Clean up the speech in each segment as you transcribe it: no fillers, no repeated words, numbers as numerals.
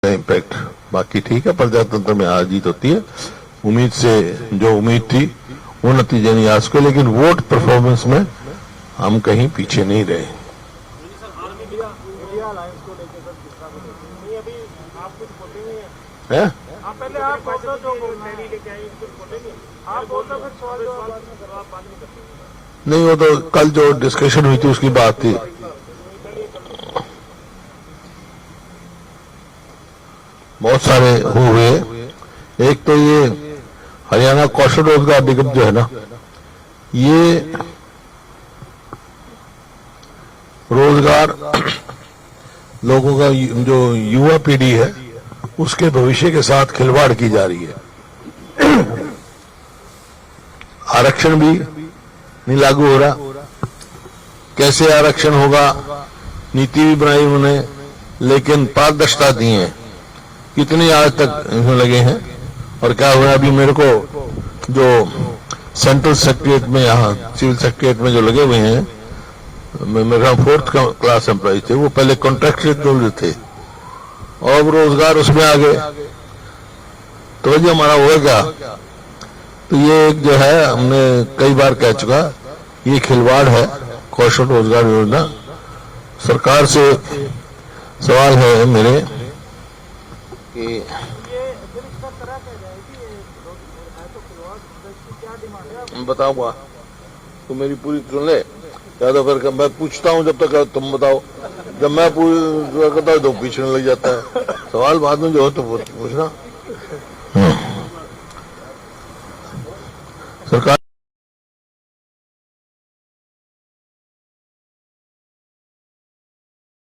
Impact. बाकी ठीक है, प्रजातंत्र में हार जीत होती है। उम्मीद से जो उम्मीद थी वो नतीजे नहीं आ सके, लेकिन वोट परफॉर्मेंस में हम कहीं पीछे नहीं रहे। नहीं, वो तो कल जो डिस्कशन हुई थी उसकी बात थी। बहुत सारे हुए। एक तो ये हरियाणा कौशल रोजगार निगम जो है ना, ये रोजगार लोगों का जो युवा पीढ़ी है उसके भविष्य के साथ खिलवाड़ की जा रही है। आरक्षण भी नहीं लागू हो रहा। कैसे आरक्षण होगा, नीति भी बनाई उन्होंने, लेकिन पारदर्शिता दी है। कितनी आज तक इसमें लगे हैं और क्या हुआ। अभी मेरे को जो सेंट्रल सेक्रेटरीट में, यहाँ सिविल सेक्रेटरीट में जो लगे हुए हैं, मेरा 4th क्लास एम्प्लॉय थे, वो पहले कॉन्ट्रैक्चुअल थे और रोजगार उसमें आ गए। तो जो हमारा होगा क्या। तो ये एक जो है, हमने कई बार कह चुका, ये खिलवाड़ है कौशल रोजगार योजना। सरकार से सवाल है मेरे कि बताऊंगा तो मेरी पूरी सुन ले, या तो फिर मैं पूछता हूं जब तक तुम बताओ। जब मैं करता हूं तो पीछे लग जाता है। सवाल बाद में जो हो तो पूछना। सरकार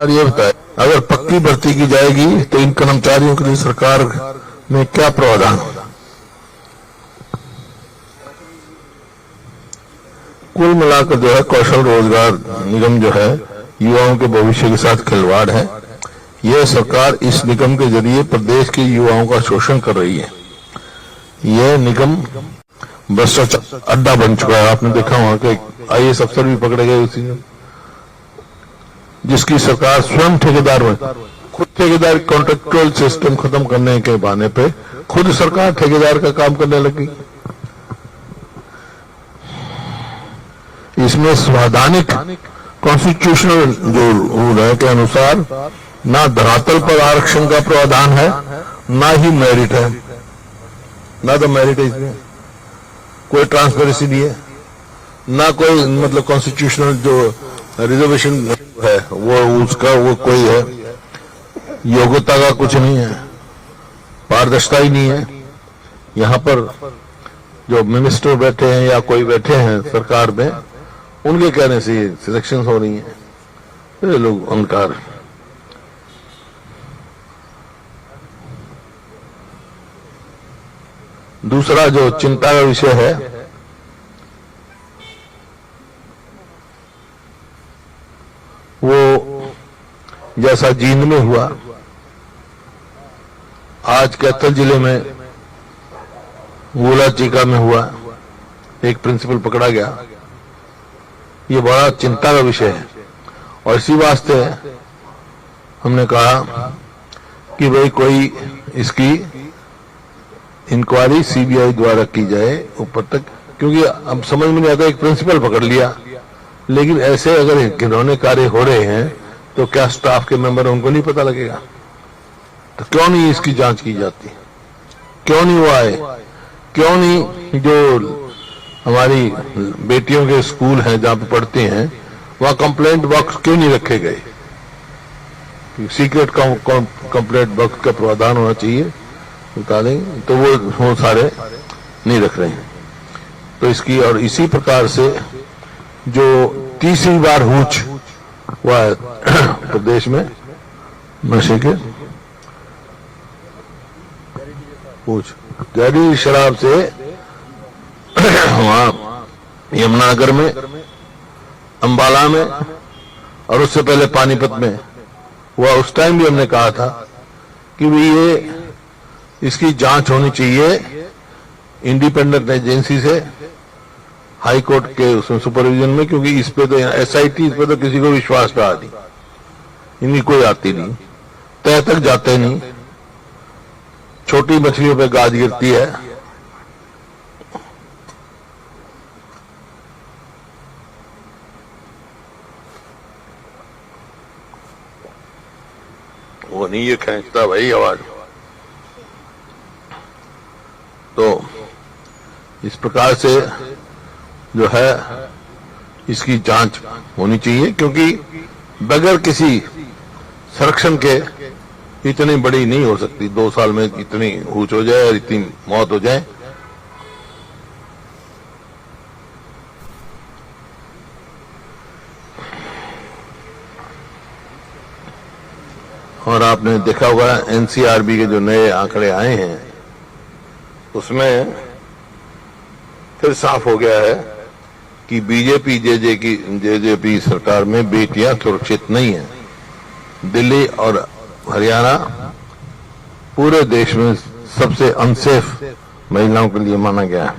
ये बताए, अगर पक्की भर्ती की जाएगी तो इन कर्मचारियों के लिए सरकार में क्या प्रावधान होगा। कुल मिलाकर जो है कौशल रोजगार निगम जो है युवाओं के भविष्य के साथ खिलवाड़ है। यह सरकार इस निगम के जरिए प्रदेश के युवाओं का शोषण कर रही है। यह निगम भ्रष्टाचार अड्डा बन चुका है। आपने देखा वहां के IAS अफसर भी पकड़े गए उसी में, जिसकी सरकार स्वयं ठेकेदार में, खुद ठेकेदार कॉन्ट्रेक्चुअल सिस्टम खत्म करने के बहाने पे खुद सरकार ठेकेदार का काम करने लगी। इसमें संवैधानिक कॉन्स्टिट्यूशनल जो रूल है के अनुसार ना धरातल पर आरक्षण का प्रावधान है, ना ही मेरिट है, ना तो मेरिट है। इसमें कोई ट्रांसपेरेंसी नहीं है, ना कोई मतलब कॉन्स्टिट्यूशनल जो रिजर्वेशन है वो उसका वो कोई है, योग्यता का कुछ नहीं है, पारदर्शिता ही नहीं है। यहाँ पर जो मिनिस्टर बैठे हैं या कोई बैठे हैं सरकार में, उनके कहने से सिलेक्शन हो रही है। ये लोग अहंकार। दूसरा जो चिंता का विषय है वो जैसा जींद में हुआ, आज कैथल जिले में वोला चीका में हुआ, एक प्रिंसिपल पकड़ा गया। ये बड़ा चिंता का विषय है और इसी वास्ते हमने कहा कि भाई कोई इसकी इंक्वायरी CBI द्वारा की जाए ऊपर तक, क्योंकि अब समझ में नहीं आता। एक प्रिंसिपल पकड़ लिया, लेकिन ऐसे अगर घिनौने कार्य हो रहे हैं तो क्या स्टाफ के मेंबर उनको नहीं पता लगेगा। तो क्यों नहीं इसकी जांच की जाती, क्यों नहीं वो आए, क्यों नहीं जो हमारी बेटियों के स्कूल हैं जहां पे पढ़ते हैं वहां कंप्लेंट बॉक्स क्यों नहीं रखे गए। सीक्रेट कंप्लेंट बॉक्स का प्रावधान होना चाहिए, बता दें, तो वो सारे नहीं रख रहे हैं। तो इसकी और इसी प्रकार से जो तीसरी बार हूच हुआ है प्रदेश में नशे के, हूच जहरीली शराब से वहां यमुनानगर में, अंबाला में और उससे पहले पानीपत में हुआ। उस टाइम भी हमने कहा था कि भाई ये इसकी जांच होनी चाहिए इंडिपेंडेंट एजेंसी से, हाई कोर्ट के उसमें सुपरविजन में, क्योंकि इस पे तो SIT, इस पे तो किसी को विश्वास रहा नहीं, इनकी कोई आती नहीं, तय तक जाते नहीं। छोटी मछलियों पे गाज गिरती है। वो नहीं ये खींचता भाई आवाज। तो इस प्रकार से जो है इसकी जांच होनी चाहिए, क्योंकि बगैर किसी संरक्षण के इतनी बड़ी नहीं हो सकती। 2 साल में इतनी ऊंच हो जाए और इतनी मौत हो जाए। और आपने देखा होगा एनसीआरबी के जो नए आंकड़े आए हैं उसमें फिर साफ हो गया है कि बीजेपी जेजेपी सरकार में बेटियां सुरक्षित नहीं है। दिल्ली और हरियाणा पूरे देश में सबसे अनसेफ महिलाओं के लिए माना गया है।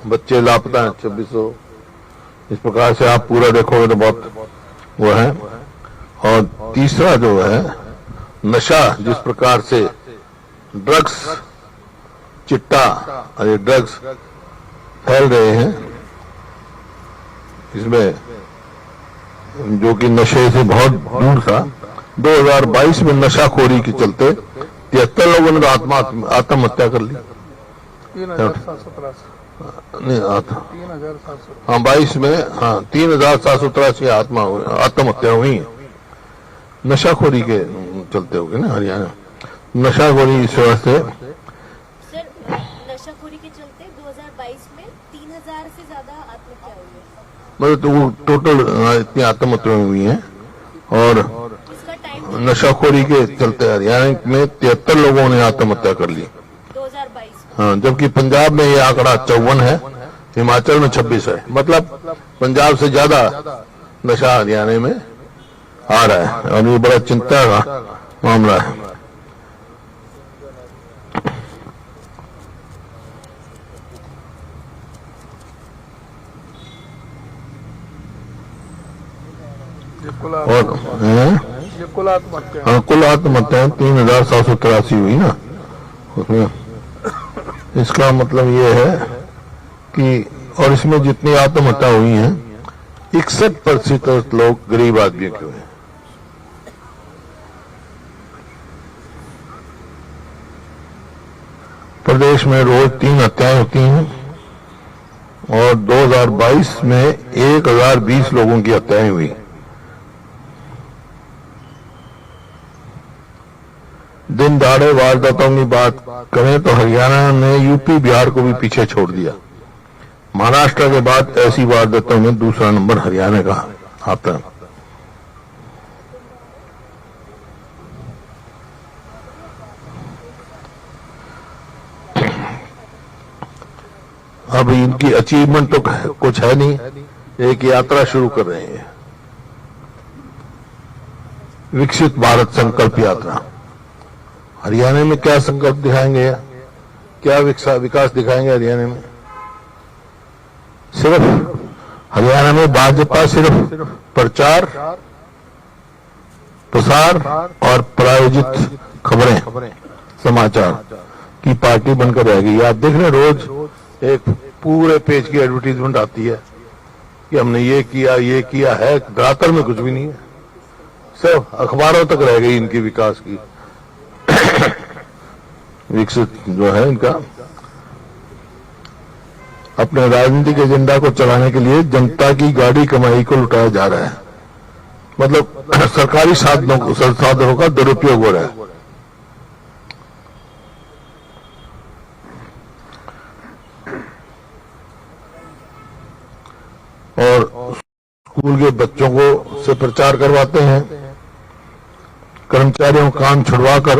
बच्चे लापता हैं 2600। इस प्रकार से आप पूरा देखोगे तो बहुत वो है। और तीसरा जो है नशा, जिस प्रकार से ड्रग्स चिट्टा और ड्रग्स फैल रहे हैं, इसमें जो कि नशे से बहुत दूर था। 2022 में नशाखोरी के चलते 73 लोगों ने आत्महत्या कर ली। 3783 नहीं आता हाँ 22 में 3783 आत्महत्या हुई नशाखोरी के चलते होगी ना हरियाणा। नशाखोरी इस वजह से सर, नशाखोरी के चलते 2022 में 3000 से ज्यादा आत्महत्या हुई है। मतलब तो वो टोटल इतनी आत्महत्या हुई हैं। और इसका टाइम नशाखोरी के चलते हरियाणा में 73 लोगों ने आत्महत्या कर ली 2022 में। हाँ, जबकि पंजाब में ये आंकड़ा 54 है, हिमाचल में 26 है। मतलब पंजाब से ज्यादा नशा हरियाणा में आ रहा है और ये बड़ा चिंता का मामला है। और ये कुल आत्महत्या हाँ, कुल आत्महत्याएं 3783 हुई ना उसमें। इसका मतलब ये है कि और इसमें जितनी आत्महत्या हुई हैं 61% लोग गरीब आदमी के हुए। प्रदेश में रोज 3 हत्याएं होती हैं और 2022 में 1020 लोगों की हत्याएं हुई। दिन दहाड़े वारदातों की बात करें तो हरियाणा ने यूपी बिहार को भी पीछे छोड़ दिया। महाराष्ट्र के बाद ऐसी वारदातों में दूसरा नंबर हरियाणा का आता है। अब इनकी अचीवमेंट तो कुछ है नहीं, एक यात्रा शुरू कर रहे हैं, विकसित भारत संकल्प यात्रा। हरियाणा में क्या संकल्प दिखाएंगे, क्या विकास दिखाएंगे हरियाणा में? सिर्फ हरियाणा में भाजपा सिर्फ प्रचार प्रसार और प्रायोजित खबरें समाचार की पार्टी बनकर रहेगी। आप देख रहे रोज एक पूरे पेज की एडवर्टीजमेंट आती है कि हमने ये किया है, धरातल में कुछ भी नहीं है, सिर्फ अखबारों तक रह गई इनकी विकास की विकसित जो है इनका। अपने राजनीतिक एजेंडा को चलाने के लिए जनता की गाड़ी कमाई को लुटाया जा रहा है। मतलब सरकारी संसाधनों का दुरुपयोग हो रहा है। और स्कूल के बच्चों को से प्रचार करवाते हैं, कर्मचारियों का काम छुड़वाकर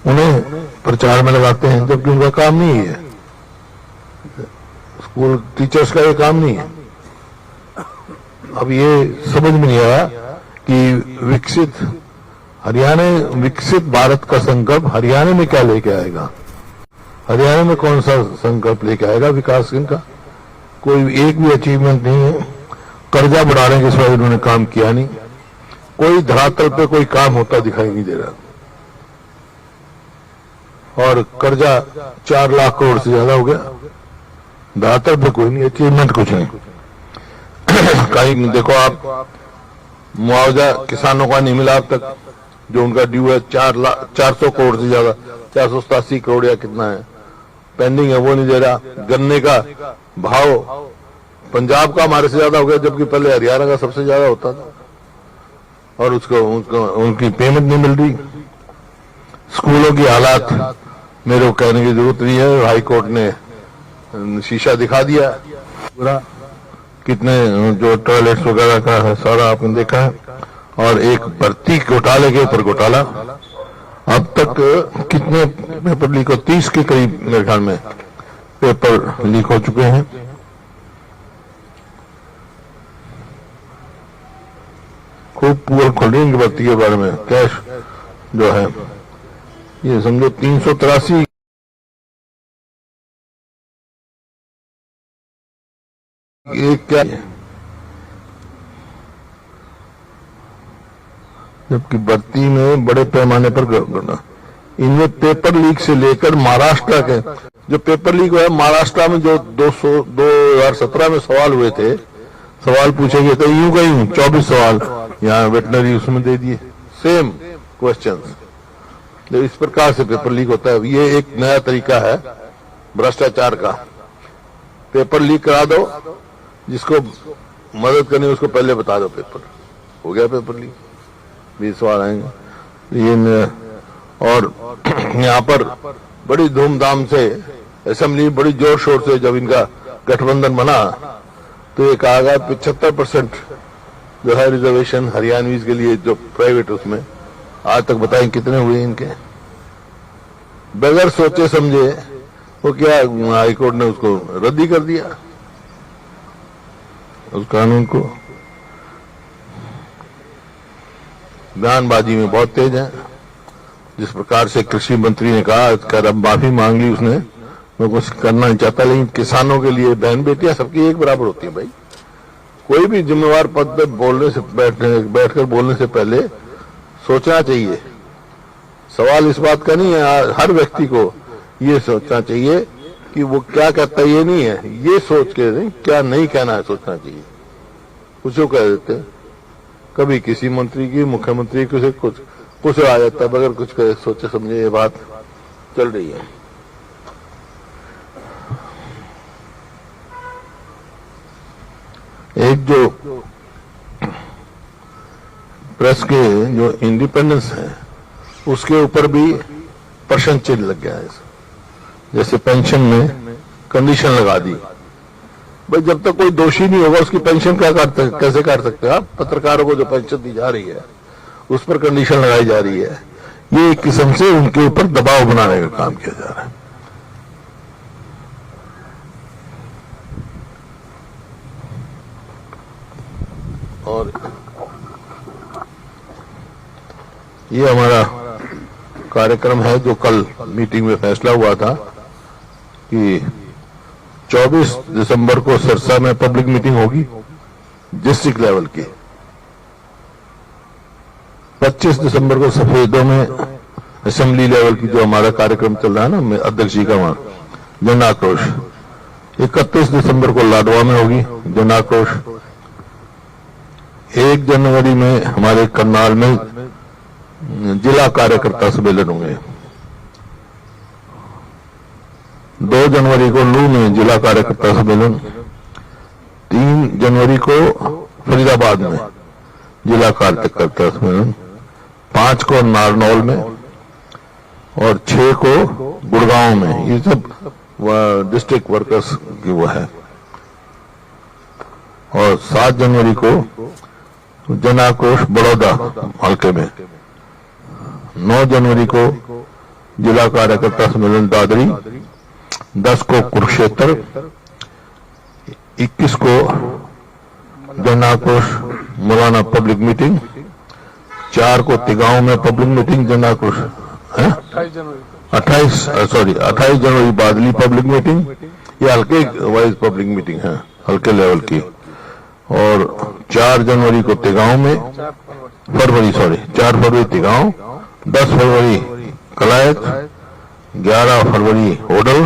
उन्हें प्रचार में लगाते हैं, जबकि उनका काम नहीं है। स्कूल टीचर्स का ये काम नहीं है। अब ये समझ में नहीं आया कि विकसित भारत का संकल्प हरियाणा में क्या लेके आएगा, हरियाणा में कौन सा संकल्प लेके आएगा विकास का? कोई एक भी अचीवमेंट नहीं है। कर्जा बढ़ाने के सिवाय उन्होंने काम किया नहीं। कोई धरातल पे कोई काम होता दिखाई नहीं दे रहा। और कर्जा 4 लाख करोड़ से ज्यादा हो गया। दातर पे कोई नहीं, अचीवमेंट कुछ नहीं। कहीं देखो आप, मुआवजा किसानों का नहीं मिला अब तक, जो उनका ड्यू है 400 करोड़ से ज्यादा, 487 करोड़ या कितना है पेंडिंग है, वो नहीं दे रहा। गन्ने का भाव पंजाब का हमारे से ज्यादा हो गया, जबकि पहले हरियाणा का सबसे ज्यादा होता था, और उसको उनकी पेमेंट नहीं मिल रही। स्कूलों की हालात मेरे को कहने की जरूरत नहीं है, हाई कोर्ट ने शीशा दिखा दिया पूरा, कितने जो टॉयलेट्स वगैरह का है सारा आपने देखा है। और एक भर्ती घोटाले के ऊपर घोटाला, अब तक कितने पेपर लीक हो, 30 के करीब मेरे ख्याल में पेपर लीक हो चुके हैं। खूब पुअर खोल रही है भर्ती के बारे में, कैश जो है ये समझो 383 ये क्या है? जबकि भर्ती में बड़े पैमाने पर इनमें पेपर लीक से लेकर महाराष्ट्र के जो पेपर लीक हुआ है, महाराष्ट्र में जो 2017 में सवाल हुए थे, सवाल पूछे गए थे यूं का यूं 24 सवाल यहाँ वेटनरी उसमें दे दिए, सेम क्वेश्चंस। तो इस प्रकार से पेपर लीक होता है। ये एक नया तरीका है भ्रष्टाचार का। पेपर लीक करा दो, जिसको मदद करनी है उसको पहले बता दो पेपर हो गया, पेपर लीक 20 सवाल आएंगे। ये और यहाँ पर बड़ी धूमधाम से असेंबली बड़ी जोर शोर से जब इनका गठबंधन बना तो ये कहा गया 75% जो है रिजर्वेशन हरियाणवीज के लिए जो प्राइवेट, उसमें आज तक बताएं कितने हुए इनके, बगैर सोचे समझे। वो क्या हाईकोर्ट ने उसको रद्द ही कर दिया, उस कानून को। बयानबाजी में बहुत तेज है। जिस प्रकार से कृषि मंत्री ने कहा, कर अब माफी मांग ली उसने, मैं कुछ करना नहीं चाहता, लेकिन किसानों के लिए बहन बेटियां सबकी एक बराबर होती है भाई। कोई भी जिम्मेवार पद पर बोलने से बैठकर बोलने से पहले सोचना चाहिए। सवाल इस बात का नहीं है, हर व्यक्ति को ये सोचना चाहिए कि वो क्या कहता है, ये नहीं है, ये सोच के नहीं क्या नहीं कहना है सोचना चाहिए। कुछ कह देते, कभी किसी मंत्री की, मुख्यमंत्री की कुछ आ जाता है, बगैर कुछ सोचे समझे ये बात चल रही है। एक जो प्रेस के जो इंडिपेंडेंस है उसके ऊपर भी प्रश्न चिन्ह लग गया है। जैसे पेंशन में कंडीशन लगा दी भाई, जब तक कोई दोषी नहीं होगा उसकी पेंशन कैसे कर सकते हैं आप? पत्रकारों को जो पेंशन दी जा रही है उस पर कंडीशन लगाई जा रही है। ये एक किस्म से उनके ऊपर दबाव बनाने का काम किया जा रहा है। और ये हमारा कार्यक्रम है जो कल मीटिंग में फैसला हुआ था कि 24 दिसंबर को सिरसा में पब्लिक मीटिंग होगी डिस्ट्रिक्ट लेवल की। 25 दिसंबर को सफेदों में असेंबली लेवल की जो हमारा कार्यक्रम चल रहा है ना, अध्यक्ष जी का वहां जन आक्रोश। 31 दिसंबर को लाडवा में होगी जन आक्रोश। 1 जनवरी में हमारे करनाल में जिला कार्यकर्ता सम्मेलन होंगे। 2 जनवरी को लू में जिला कार्यकर्ता सम्मेलन। 3 जनवरी को फरीदाबाद में जिला कार्यकर्ता सम्मेलन। 5 को नारनौल में और 6 को गुड़गांव में। ये सब डिस्ट्रिक्ट वर्कर्स की वो है। और 7 जनवरी को जन आक्रोश बड़ौदा हल्के में। 9 जनवरी को जिला कार्यकर्ता सम्मेलन दादरी। 10 को कुरुक्षेत्र। 21 को जन आक्रोश मौलाना पब्लिक मीटिंग। 4 को तिगांव में पब्लिक मीटिंग जन आक्रोश है। 28 जनवरी बादली पब्लिक मीटिंग। ये हल्के वाइज पब्लिक मीटिंग है, हल्के लेवल की। और 4 जनवरी को तिगांव में, 4 फरवरी तिगांव। 10 फरवरी कलायत 11 फरवरी होडल,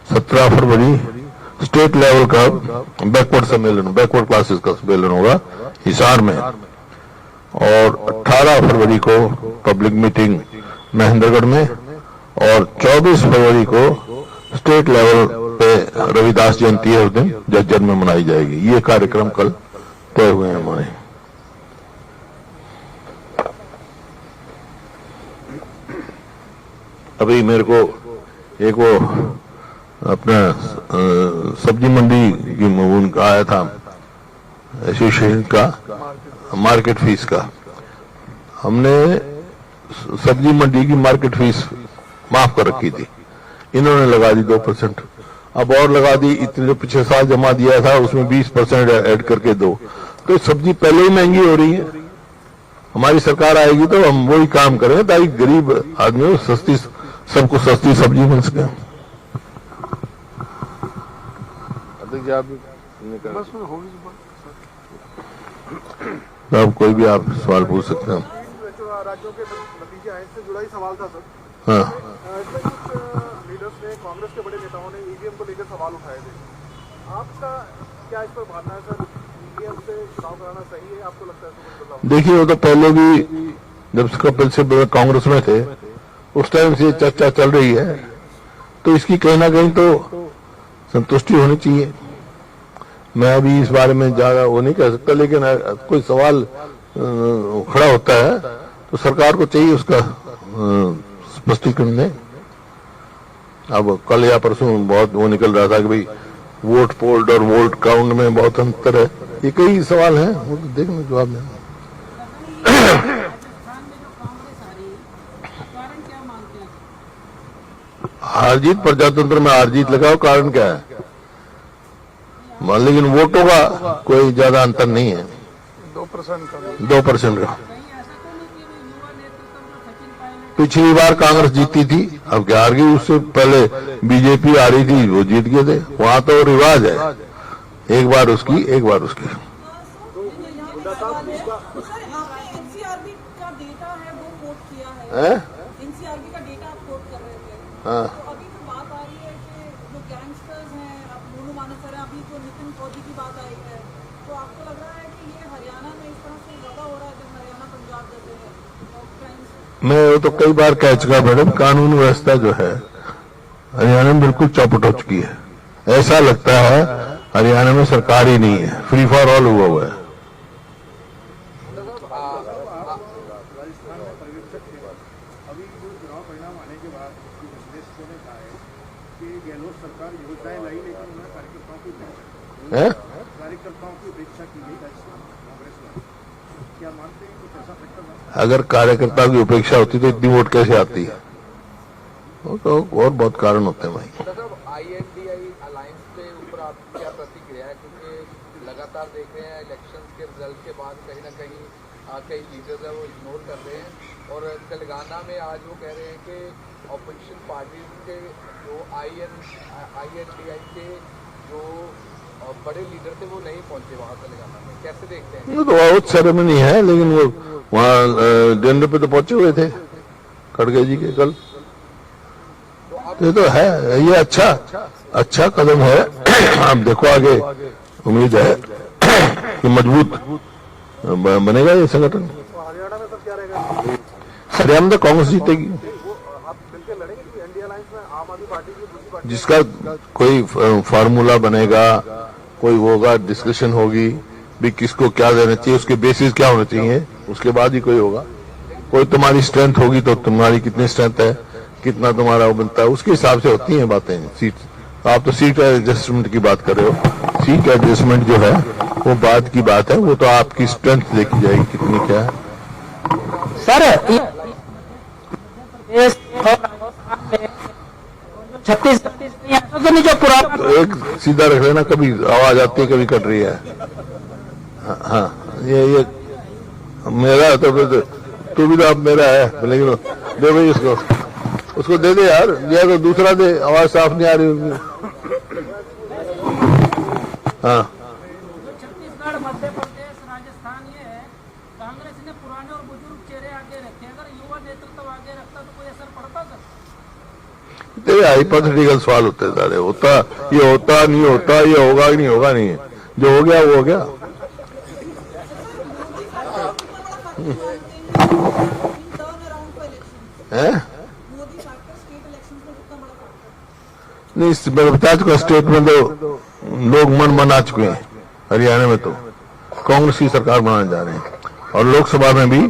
17 फरवरी स्टेट लेवल का बैकवर्ड सम्मेलन, बैकवर्ड क्लासेस का सम्मेलन होगा हिसार में, और 18 फरवरी को पब्लिक मीटिंग महेंद्रगढ़ में, और 24 फरवरी को स्टेट लेवल पे रविदास जयंती है उस दिन जज्जर में मनाई जाएगी। ये कार्यक्रम कल तय हुए हैं हमारे। अभी मेरे को एक वो अपना सब्जी मंडी की उनका आया था एसोसिएशन का मार्केट फीस का। हमने सब्जी मंडी की मार्केट फीस माफ कर रखी थी, इन्होंने लगा दी 2%, अब और लगा दी। इतने जो पिछले साल जमा दिया था उसमें 20% ऐड करके दो, तो सब्जी पहले ही महंगी हो रही है। हमारी सरकार आएगी तो हम वही काम करेंगे ताकि गरीब आदमी सस्ती, सबको सस्ती सब्जी मिल सके। अब कोई भी आप सवाल पूछ सकते हैं। राज्यों के नतीजे आए से जुड़ा ही सवाल था सर। हाँ, इसमें कुछ लीडर्स ने, कांग्रेस के बड़े नेताओं ने ईवीएम को लेकर सवाल उठाए थे। आपका क्या इस पर मानना है सर? ईवीएम से चुनाव कराना सही है, आपको लगता है इसमें बदलाव? देखिए वो तो पहले भी जब कपिल सिब्बल कांग्रेस में थे उस टाइम से चर्चा चल रही है, तो इसकी कहीं ना कहीं तो संतुष्टि होनी चाहिए। मैं अभी इस बारे में ज्यादा वो नहीं कह सकता, लेकिन कोई सवाल खड़ा होता है तो सरकार को चाहिए उसका स्पष्टीकरण दें। अब कल या परसों बहुत वो निकल रहा था कि भाई वोट पोल्ड और वोट काउंट में बहुत अंतर है, ये कई सवाल हैं, वो तो देखने जवाब दें। हार जीत प्रजातंत्र में हार जीत लगाओ, कारण क्या है? लेकिन वोटों का कोई ज्यादा अंतर नहीं है, 2% का। पिछली बार कांग्रेस जीती थी, अब क्या हार गई? उससे पहले बीजेपी आ रही थी, वो जीत गए थे। वहां तो रिवाज है, एक बार उसकी एक बार उसकी। एनसीआरबी का डेटा आप कोट कर रहे थे, हाँ, तो अभी तो बात आ रही है कि जो गैंगस्टर्स हैं, अब मोनू मानसर है, अभी जो नितिन फौजी की बात आई है, तो आपको लग रहा है कि ये हरियाणा में इस तरह से ज्यादा हो रहा है जब हरियाणा पंजाब जैसे है? मैं वो तो कई बार कह चुका मैडम, कानून व्यवस्था जो है हरियाणा में बिल्कुल चौपट हो चुकी है। ऐसा लगता है हरियाणा में सरकार ही नहीं है, फ्री फॉर ऑल हुआ हुआ है। अभी जो चुनाव परिणाम आने के बाद विश्लेषकों ने कहा है कि गहलोत सरकार योजनाएं लाई, लेकिन उन्होंने कार्यकर्ताओं की उपेक्षा की गई राजस्थान कांग्रेस में। क्या मानते हैं कुछ ऐसा फैक्टर है? अगर कार्यकर्ताओं की उपेक्षा होती तो इतनी वोट कैसे आती है? वो तो और बहुत कारण होते हैं भाई। INDI अलायंस के ऊपर आपकी क्या प्रतिक्रिया है? क्योंकि लगातार देख रहे हैं इलेक्शंस के रिजल्ट के बाद कहीं ना कहीं कई लीडर्स है वो इग्नोर कर रहे हैं, और तेलंगाना में आज वो कह रहे हैं कि ऑपोजिशन पार्टीज के जो INDI के जो बड़े लीडर थे वो नहीं पहुंचे वहां तेलंगाना में। कैसे देखते हैं? वो तो बहुत सेरेमनी है, लेकिन वो वहाँ डिनर पे तो पहुंचे हुए थे खड़गे जी के कल। ये तो है, ये अच्छा कदम है। आप देखो आगे उम्मीद है कि मजबूत बनेगा ये संगठन। हरियाणा में सब क्या रहेगा? हरियाणा में तो कांग्रेस जीतेगी। आप मिलकर लड़ेंगे कि एनडीए अलायंस में आम आदमी पार्टी की दूसरी पार्टी? जिसका कोई फार्मूला बनेगा, कोई होगा, डिस्कशन होगी भी किसको क्या देना चाहिए, उसके बेसिस क्या होने चाहिए, उसके बाद ही कोई होगा। कोई तुम्हारी स्ट्रेंथ होगी तो तुम्हारी कितनी स्ट्रेंथ है, कितना तुम्हारा वो बनता है, उसके हिसाब से होती हैं बातें। सीट आप तो सीट एडजस्टमेंट की बात कर रहे हो, सीट एडजस्टमेंट जो है वो बाद की बात है, वो तो आपकी स्ट्रेंथ देखी जाएगी कितनी क्या है। सर छत्तीसगढ़ जो पुराना तो एक सीधा रख लेना, कभी आवाज आती है कभी कट रही है। हाँ, ये मेरा है तो फिर तू भी तो अब मेरा है, लेकिन दे भाई उसको दे दे यार, या तो दूसरा दे, आवाज साफ नहीं आ रही उनकी। हाँ, छत्तीसगढ़, मध्य प्रदेश, राजस्थान, ये है कांग्रेस ने पुराने और बुजुर्ग चेहरे आगे रखे, अगर युवा नेतृत्व आगे रखता तो कोई असर पड़ता सर? तेरे हाइपोथेटिकल सवाल होते सारे, होता ये होता नहीं होता, ये होगा कि नहीं होगा, नहीं जो हो गया वो हो गया। है मोदी फैक्टर स्टेट इलेक्शंस में कितना बड़ा फैक्टर? नहीं, मैं बता चुका, स्टेट में तो लोग मन बना चुके हैं। हरियाणा में तो कांग्रेस की सरकार बनाने जा रहे हैं और लोकसभा में भी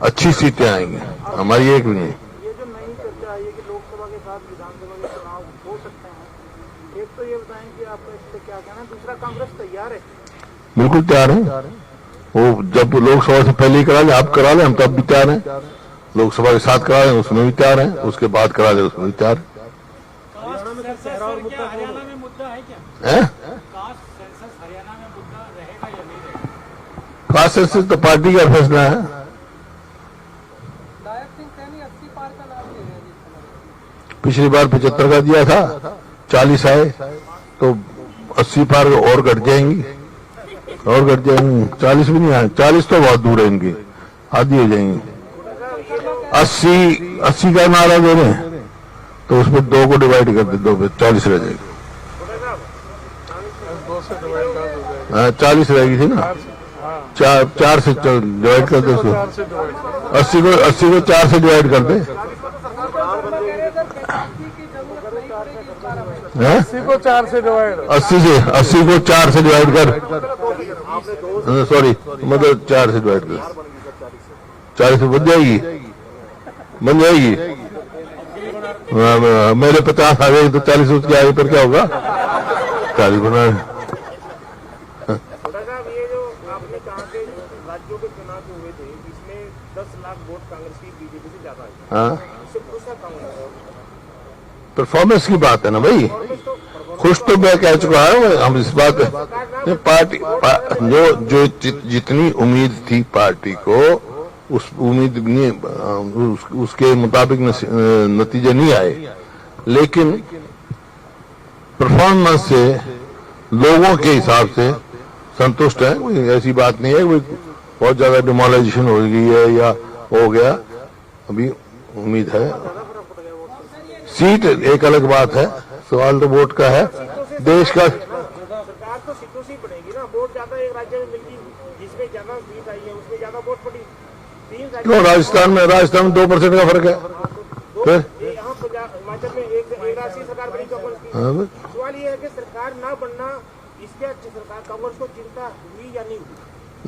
अच्छी सीटें आएंगी, हमारी एक भी नहीं। ये जो नई चर्चा आई है कि लोकसभा के साथ विधानसभा के चुनाव हो सकते हैं, एक तो ये बताएं कि आपका इस पर क्या कहना है, दूसरा कांग्रेस तैयार है? बिल्कुल तैयार है, वो जब लोकसभा से पहले ही करा ले, आप करा ले, हम तब भी तैयार हैं। लोकसभा के साथ करा ले उसमें भी तैयार हैं, उसके बाद करा ले उसमें भी तैयार हैं। हरियाणा में मुद्दा है क्या? है कास्ट सेंसस हरियाणा में मुद्दा रहेगा या नहीं रहेगा? कास्ट सेंसस तो पार्टी का फैसला है। नायक सिंह सैनी 80 पार का नाम ले रहे हैं जिस समय। पिछली बार 75 का दिया था, 40 आए तो 80 पार और घट जाएंगी, और घट जाएंगी, 40 भी नहीं आए, 40 तो बहुत दूर है इनकी, आधी हो जाएंगी। 80 का नारा दे रहे हैं तो उसमें 2 को डिवाइड कर दे, 2 पे 40 रह जाएगी। 40 रहेगी थी ना, 4 से डिवाइड कर दे उसको, 80 को 4 से डिवाइड कर दे। 80 को 4 से डिवाइड, 80 को 4 से डिवाइड कर, सॉरी मतलब 4 से डिवाइड कर, 40 बन जाएगी, बन जाएगी। मेरे 50 आ गए तो 40 उसके आगे पर क्या होगा, 40 बना। साहब ये जो आपने कहा कि राज्यों के चुनाव जो हुए थे जिसमें 10 लाख वोट कांग्रेस की बीजेपी से ज्यादा है, हाँ, इससे खुश है कांग्रेस? परफॉर्मेंस की बात है ना भाई, खुश तो मैं कह चुका हूँ, हम इस बात पार्टी जो जितनी उम्मीद थी पार्टी को उस उम्मीद नहीं, उसके मुताबिक नतीजे नहीं आए, लेकिन परफॉर्मेंस से लोगों के हिसाब से संतुष्ट है। कोई ऐसी बात नहीं है कोई बहुत ज्यादा डिमोलाइजेशन हो गई है या हो गया, अभी उम्मीद है। सीट एक अलग बात है, सवाल तो वोट का है, देश का। सरकार तो सीटों से ही बनेगी ना, वोट ज्यादा एक राज्य में मिलती, जिसमें ज्यादा सीट आई है उसमें ज्यादा वोट पड़ी। 3 राज्य क्यों राजस्थान में 2% का फर्क है, फिर यहाँ हिमाचल में एक राष्ट्रीय सरकार बनी कांग्रेस की। हाँ, सवाल ये है कि सरकार ना बनना, इसके सरकार कांग्रेस को चिंता हुई या नहीं हुई?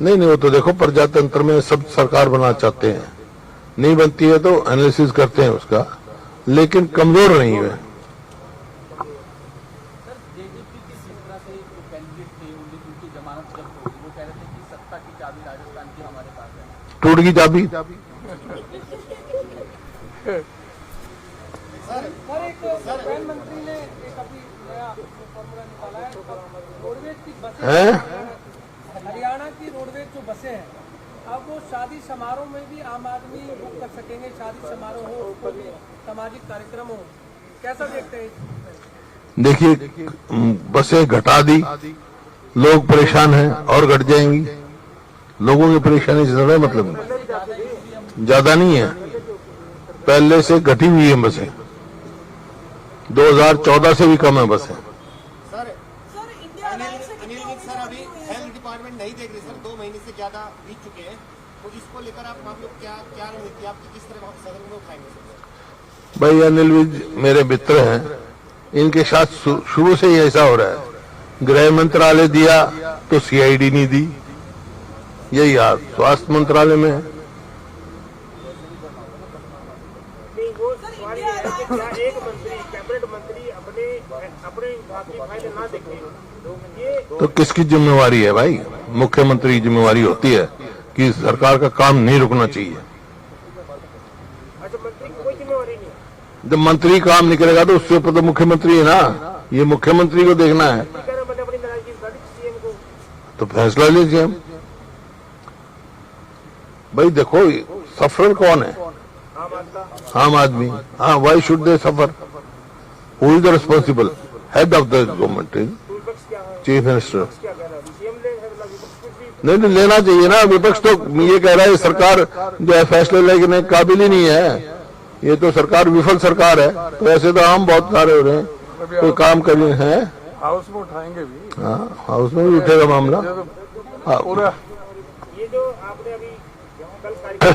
नहीं वो तो देखो, प्रजातंत्र में सब सरकार बनाना चाहते हैं, नहीं बनती है तो एनालिसिस करते हैं उसका, लेकिन कमजोर नहीं है। जेजेपी की शिवरा से जो कैंडिडेट थे उनकी जमानत जब्त होगी, वो कह रहे थे कि सत्ता की चाबी राजस्थान की हमारे पास है। टूट गई चाबी। सर एक प्रधानमंत्री ने एक अभी नया फॉर्मूला निकाला है, रोडवेज की बसें, हैं? हरियाणा की रोडवेज जो बसें हैं, अब वो शादी समारोह में भी आम आदमी बुक कर सकेंगे, शादी समारोह हो, उसको भी सामाजिक कार्यक्रम हो। कैसा देखते हैं? देखिए, बसें घटा दी, लोग परेशान हैं और घट जाएंगी, लोगों की परेशानी से ज्यादा मतलब नहीं, ज्यादा नहीं है, पहले से घटी हुई है बसें, 2014 से भी कम है बसें। सर इंडिया अलायंस से अनिल विज सर अभी हेल्थ डिपार्टमेंट नहीं देख रहे सर, 2 महीने से ज्यादा बीत चुके हैं, तो इसको लेकर आप लोग क्या रणनीति आपकी किस तरह सदन में उठाएंगे सर? भाई अनिल विज मेरे मित्र हैं, इनके साथ शुरू से ही ऐसा हो रहा है, गृह मंत्रालय दिया तो सीआईडी नहीं दी, यही हाल स्वास्थ्य मंत्रालय में है। नहीं, वो सवाल ये है कि क्या एक मंत्री, कैबिनेट मंत्री अपने विभाग की फाइल ना देखे, ये तो किसकी जिम्मेवारी है भाई? मुख्यमंत्री की जिम्मेवारी होती है कि सरकार का काम नहीं रुकना चाहिए। अच्छा, मंत्री की कोई जिम्मेवारी नहीं है? जब मंत्री काम नहीं करेगा तो उससे ऊपर तो मुख्यमंत्री है ना, ये मुख्यमंत्री को देखना है, मैंने अपनी नाराजगी बता दी सीएम को। तो फैसला लीजिए हम। भाई देखो, सफर कौन है? आम आदमी। हाँ, why should they suffer? Who is the responsible? Head of the government, विपक्ष क्या है, चीफ मिनिस्टर। क्या कह रहा है सीएम ले, विपक्ष भी नहीं लेना चाहिए ना, विपक्ष तो ये कह रहा है सरकार जो है फैसले लेने के काबिल ही नहीं है, ये तो सरकार विफल सरकार है। तो ऐसे तो हम बहुत सारे हो रहे हैं, कोई काम कर रहे हैं। हाउस में उठाएंगे भी। हाँ, हाउस में भी उठेगा मामला। पूरा ये जो आपने अभी कल कार्यक्रम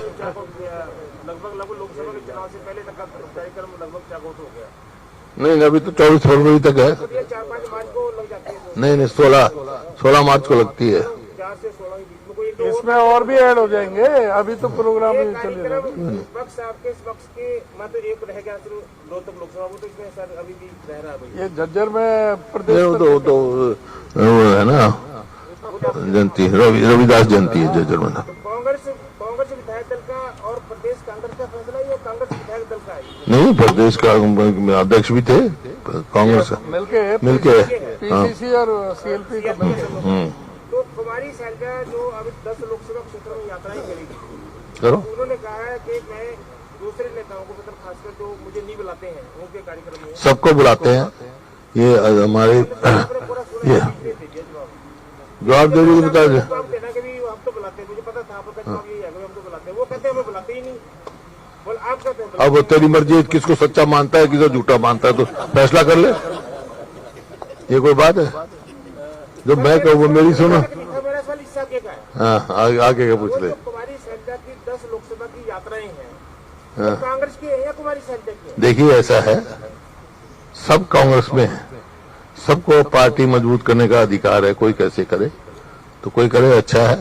लगभग लोकसभा के चुनाव से पहले तक का कार्यक्रम लगभग चाकोट हो गया। नहीं, अभी तो 24 फरवरी तक है। 4-5 मार्च को लग जाती है। नहीं, 16 मार्च को लगती है। 4 से 16 के बीच में कोई इसमें और भी ऐड हो जाएंगे, अभी तो प्रोग्राम ही चल रहा है। पक्ष आपके पक्ष के मतलब एक रह गया सिर्फ रोहतक लोकसभा, वो तो इसमें सर अभी भी रह रहा है भाई। ये झज्जर में प्रदेश वो है ना जयंती, रविदास जयंती है जयजर में। कांग्रेस विधायक दल का और प्रदेश कांग्रेस का फैसला है, कांग्रेस विधायक दल का है। नहीं, प्रदेश का अध्यक्ष भी थे कांग्रेस मिलके। पीसीसी और सीएलपी का मिलके। तो कुमारी सैलजा जो अभी 10 लोकसभा क्षेत्रों में यात्राएं करेगी, करो। उन्होंने कहा है कि मैं दूसरे नेताओं को मतलब खासकर जो मुझे नहीं बुलाते हैं उनके कार्यक्रम में सबको बुलाते हैं। ये हमारे ये जवाब दे दीजिए, बता दे। आप कहना कि भी हम तो बुलाते हैं, मुझे पता था आपका जवाब यही है, हम तो बुलाते हैं। वो कहते हैं हमें बुलाते ही नहीं। बोल आप कहते हैं अब वो तेरी मर्जी है, किसको सच्चा मानता है किसको झूठा मानता है, तो फैसला कर ले। ये कोई बात है? जो मैं कहूँ वो मेरी सुनो। मेरा सवाल इस आगे का है। हाँ, आगे का पूछ ले। कुमारी सैलजा की 10 लोकसभा की यात्राएं हैं, तो कांग्रेस की है या कुमारी सैलजा की है? देखिए, ऐसा है, सब कांग्रेस में है, सबको पार्टी मजबूत करने का अधिकार है। कोई कैसे करे तो कोई करे, अच्छा है।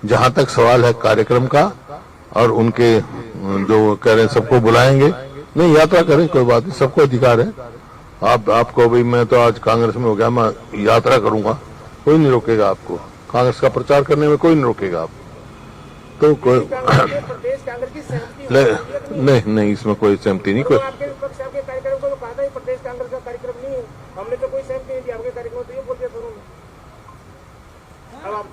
जहां तक सवाल है कार्यक्रम का और उनके जो कह रहे हैं सबको बुलाएंगे, नहीं यात्रा करें, कोई बात नहीं, सबको अधिकार है। आपको भी, मैं तो आज कांग्रेस में हो गया, मैं यात्रा करूंगा, कोई नहीं रोकेगा आपको। कांग्रेस का प्रचार करने में कोई नहीं रोकेगा आपको। तो कोई प्रदेश कांग्रेस की सहमति नहीं, इसमें कोई सहमति नहीं। कोई आपके विपक्ष आपके कार्यक्रम को कहा था प्रदेश कांग्रेस का कार्यक्रम नहीं है, हमने तो कोई सहमति नहीं दी आपके कार्यक्रम, तो ये बोल दिया दोनों ने।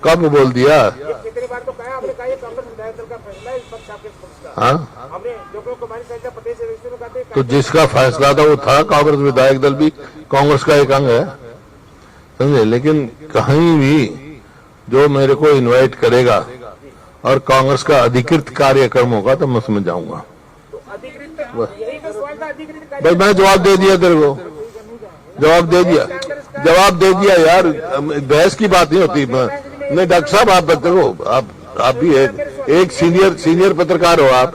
कब बोल दिया? कितनी बार तो कहा आपने, कहा ये कांग्रेस विधायक दल का फैसला है, विपक्ष आपके पक्ष का। हाँ, हमने जो कुमारी सैलजा प्रदेश अध्यक्ष में कहते तो जिसका फैसला था वो था। कांग्रेस विधायक दल भी कांग्रेस का एक अंग है, समझे। लेकिन कहीं भी जो मेरे को इनवाइट करेगा और कांग्रेस का अधिकृत कार्यक्रम होगा तो मैं उसमें जाऊंगा। यही तो सवाल था, अधिकृत भाई मैं जवाब दे दिया तेरे को, जवाब दे दिया यार, बहस की बात नहीं होती। नहीं डॉक्टर साहब, आप देखो, आप भी एक सीनियर पत्रकार हो, आप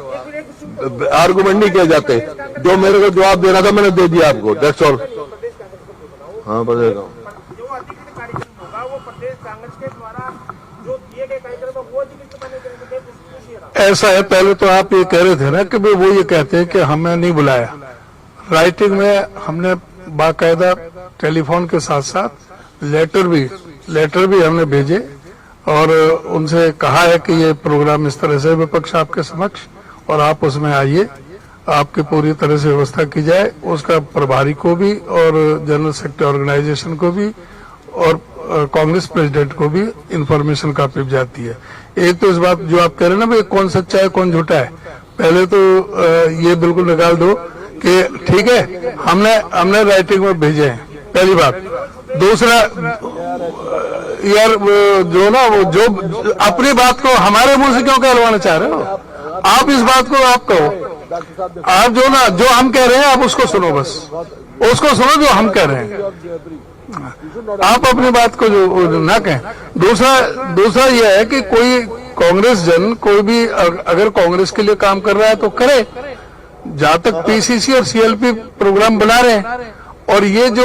आर्गुमेंट नहीं किए जाते। जो मेरे को जवाब देना था मैंने दे दिया आपको, दैट्स ऑल। हाँ, बदलेगा जो अधिकृत कार्यक्रम होगा वो प्रदेश कांग्रेस के द्वारा जो दिए गए कार्यक्रम वो अधिकृत बने करेंगे। ऐसा है, पहले तो आप ये कह रहे थे ना कि भाई वो ये कहते हैं कि हमें नहीं बुलाया। राइटिंग में हमने बाकायदा टेलीफोन के साथ साथ लेटर भी हमने भेजे और उनसे कहा है कि ये प्रोग्राम इस तरह से विपक्ष आपके समक्ष, और आप उसमें आइए, आपकी पूरी तरह से व्यवस्था की जाए। उसका प्रभारी को भी और जनरल सेक्रेटरी ऑर्गेनाइजेशन को भी और कांग्रेस प्रेसिडेंट को भी इंफॉर्मेशन काफी जाती है। एक तो इस बात जो आप कह रहे हैं ना भाई कौन सच्चा है कौन झूठा है, पहले तो ये बिल्कुल निकाल दो कि ठीक है हमने राइटिंग में भेजे हैं, पहली बात। दूसरा यार जो ना वो जो अपनी बात को हमारे मुंह से क्यों कहलवाना चाह रहे हो आप? इस बात को आप कहो, आप जो हम कह रहे हैं आप उसको सुनो, बस उसको सुनो जो हम कह रहे हैं, आप अपनी बात को जो ना कहें। दूसरा यह है कि कोई कांग्रेस जन कोई भी अगर कांग्रेस के लिए काम कर रहा है तो करे, जहां तक पीसीसी और सीएलपी प्रोग्राम बना रहे हैं। और ये जो